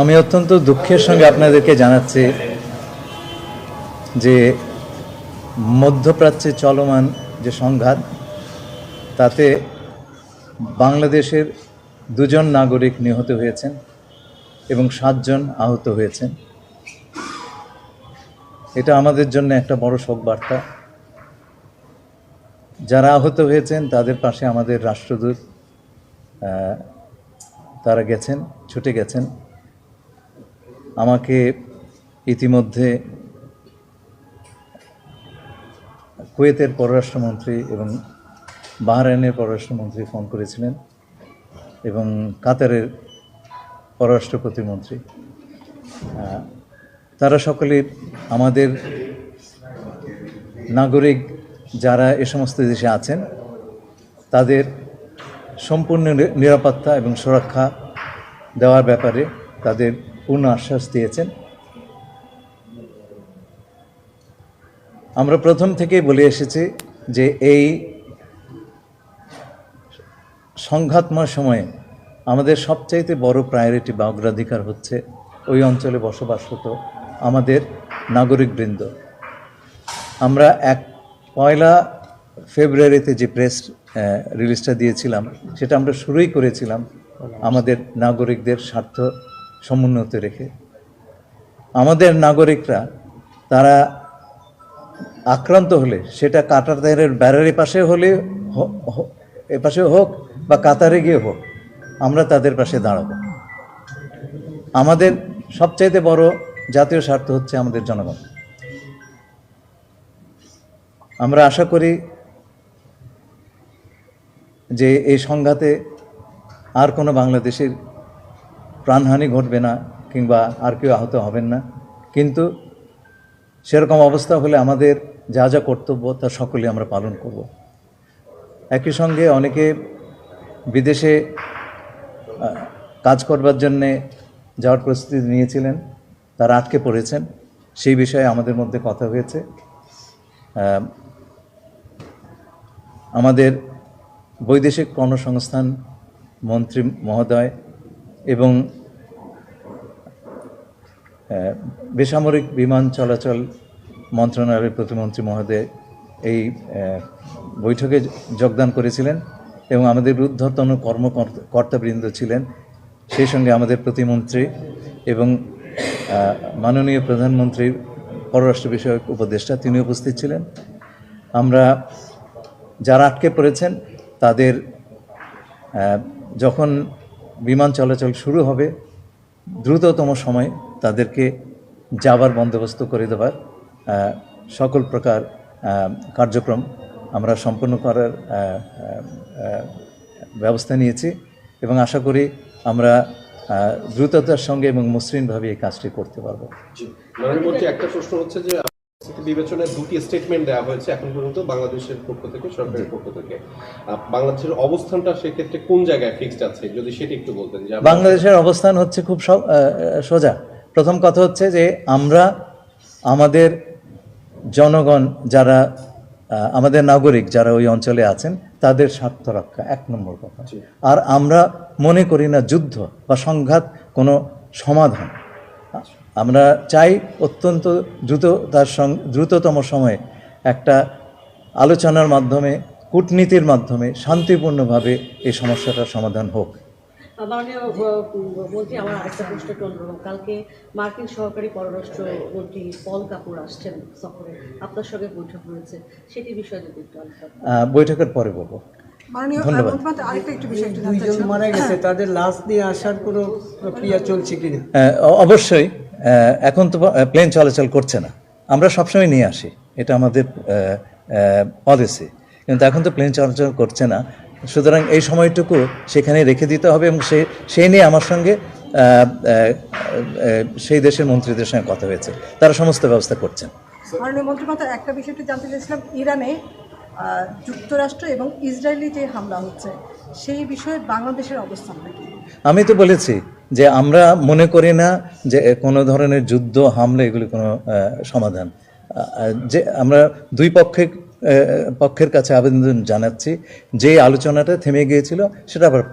আমি অত্যন্ত দুঃখের সঙ্গে আপনাদেরকে জানাচ্ছি যে মধ্যপ্রাচ্যে চলমান যে সংঘাত তাতে বাংলাদেশের 2 জন নাগরিক নিহত হয়েছেন এবং 7 জন আহত হয়েছেন। এটা আমাদের জন্য একটা বড় শোক বার্তা। যারা আহত হয়েছেন তাদের পাশে আমাদের রাষ্ট্রদূত তারা গেছেন, ছুটে গেছেন। আমাকে ইতিমধ্যে কুয়েতের পররাষ্ট্রমন্ত্রী এবং বাহরাইনের পররাষ্ট্রমন্ত্রী ফোন করেছিলেন এবং কাতারের পররাষ্ট্র প্রতিমন্ত্রী। তারা সকলে আমাদের নাগরিক যারা এ সমস্ত দেশে আছেন তাদের সম্পূর্ণ নিরাপত্তা এবং সুরক্ষা দেওয়ার ব্যাপারে তাদের পূর্ণ আশ্বাস দিয়েছেন। আমরা প্রথম থেকেই বলে এসেছি যে এই সংঘাতময় সময়ে আমাদের সবচাইতে বড় প্রায়োরিটি বা অগ্রাধিকার হচ্ছে ওই অঞ্চলে বসবাসরত আমাদের নাগরিকবৃন্দ। আমরা 1 ফেব্রুয়ারিতে যে প্রেস রিলিজটা দিয়েছিলাম সেটা আমরা শুরুই করেছিলাম আমাদের নাগরিকদের স্বার্থ সমুন্নত রেখে। আমাদের নাগরিকরা তারা আক্রান্ত হলে সেটা কাতারের ব্যারারি পাশে হলে এপাশে হোক বা কাতারে গিয়ে হোক, আমরা তাদের পাশে দাঁড়াবো। আমাদের সবচাইতে বড় জাতীয় স্বার্থ হচ্ছে আমাদের জনগণ। আমরা আশা করি যে এই সংঘাতে আর কোনো বাংলাদেশের প্রাণহানি ঘটবে না কিংবা আর কেউ আহত হবেন না, কিন্তু সেরকম অবস্থা হলে আমাদের যা যা কর্তব্য তা সকলে আমরা পালন করব। একই সঙ্গে অনেকে বিদেশে কাজ করবার জন্যে যাওয়ার প্রস্তুতি নিয়েছিলেন, তারা আটকে পড়েছেন। সেই বিষয়ে আমাদের মধ্যে কথা হয়েছে। আমাদের বৈদেশিক কর্মসংস্থান মন্ত্রী মহোদয় এবং বেসামরিক বিমান চলাচল মন্ত্রণালয়ের প্রতিমন্ত্রী মহোদয় এই বৈঠকে যোগদান করেছিলেন এবং আমাদের ঊর্ধ্বতন কর্মকর্তাবৃন্দ ছিলেন। সেই সঙ্গে আমাদের প্রতিমন্ত্রী এবং মাননীয় প্রধানমন্ত্রীর পররাষ্ট্র বিষয়ক উপদেষ্টা তিনি উপস্থিত ছিলেন। আমরা যারা আটকে পড়েছেন তাদের যখন বিমান চলাচল শুরু হবে দ্রুততম সময় তাদেরকে যাবার বন্দোবস্ত করে দেবার সকল প্রকার কার্যক্রম আমরা সম্পন্ন করার ব্যবস্থা নিয়েছি এবং আশা করি আমরা দ্রুততার সঙ্গে এবং মসৃণভাবে এই কাজটি করতে পারবো। একটা প্রশ্ন হচ্ছে যে বিবেচনায় 2টি স্টেটমেন্ট দেওয়া হয়েছে এখন পর্যন্ত বাংলাদেশের পক্ষ থেকে, সরকারের পক্ষ থেকে। বাংলাদেশের অবস্থানটা সেক্ষেত্রে কোন জায়গায় ফিক্সড আছে যদি সেটা একটু বলতেন। বাংলাদেশের অবস্থান হচ্ছে খুব সোজা। প্রথম কথা হচ্ছে যে আমরা আমাদের জনগণ যারা আমাদের নাগরিক যারা ওই অঞ্চলে আছেন তাদের স্বার্থ রক্ষা 1 নম্বর কথা। আর আমরা মনে করি না যুদ্ধ বা সংঘাত কোনো সমাধান। আমরা চাই অত্যন্ত দ্রুততম সময়ে একটা আলোচনার মাধ্যমে, কূটনীতির মাধ্যমে শান্তিপূর্ণভাবে এই সমস্যাটার সমাধান হোক। মাননীয় মন্ত্রী, আমার আরেকটা প্রশ্ন অনুরোধ, কালকে মার্কিন সহকারী পররাষ্ট্রমন্ত্রী পল কাপুর আসছেন সফরে, আপনার সঙ্গে বৈঠক হয়েছে, সেটি বিষয়ে যদি একটু বৈঠকের পরে বলবো। মারা গেছে, তাদের লাশ দিয়ে আসার কোনো প্রক্রিয়া চলছে কিনা? অবশ্যই। এখন তো প্লেন চলাচল করছে না, আমরা সবসময় নিয়ে আসি, এটা আমাদের পলিসি, কিন্তু এখন তো প্লেন চলাচল করছে না। সুতরাং এই সময়টুকু সেখানে রেখে দিতে হবে এবং সেই নিয়ে আমার সঙ্গে সেই দেশের মন্ত্রীদের সঙ্গে কথা হয়েছে, তারা সমস্ত ব্যবস্থা করছেন। মাননীয় মন্ত্রী, একটা বিষয়টি জানতে চাইছিলাম, ইরানে যুক্তরাষ্ট্র এবং ইসরায়েলি যে হামলা হচ্ছে সেই বিষয়ে বাংলাদেশের অবস্থানটা কি? আমি তো বলেছি যে আমরা মনে করি না যে কোনো ধরনের যুদ্ধ হামলা এগুলি কোনো সমাধান। যে আমরা দুই পক্ষে পক্ষের কাছে আবেদন জানাচ্ছি যে আলোচনাটা থেমে গিয়েছিল সেটা আবার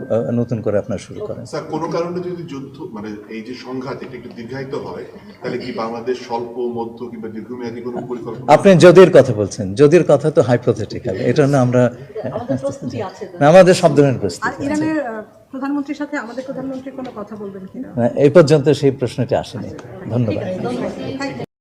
নতুন করে আপনার শুরু করেন। স্যার, কোনো কারণে যদি যুদ্ধ মানে এই যে সংঘাত এটা একটু দীর্ঘায়িত হয়, তাহলে কি বাংলাদেশ স্বল্প মধ্য কিংবা দীর্ঘমেয়াদী কোনো পরিকল্পনা? আপনি যদির কথা বলছেন, যদির কথা তো হাইপোথেটিক্যাল, এটা না আমরা আমাদের প্রস্তুতি আছে তো। না, আমাদের সব ধরনের আর প্রস্তুতি আছে। ইরানের প্রধানমন্ত্রীর সাথে আমাদের প্রধানমন্ত্রী কোনো কথা বলবেন কিনা? এই পর্যন্ত সেই প্রশ্নটি আসেনি। ধন্যবাদ। ধন্যবাদ। Thank you.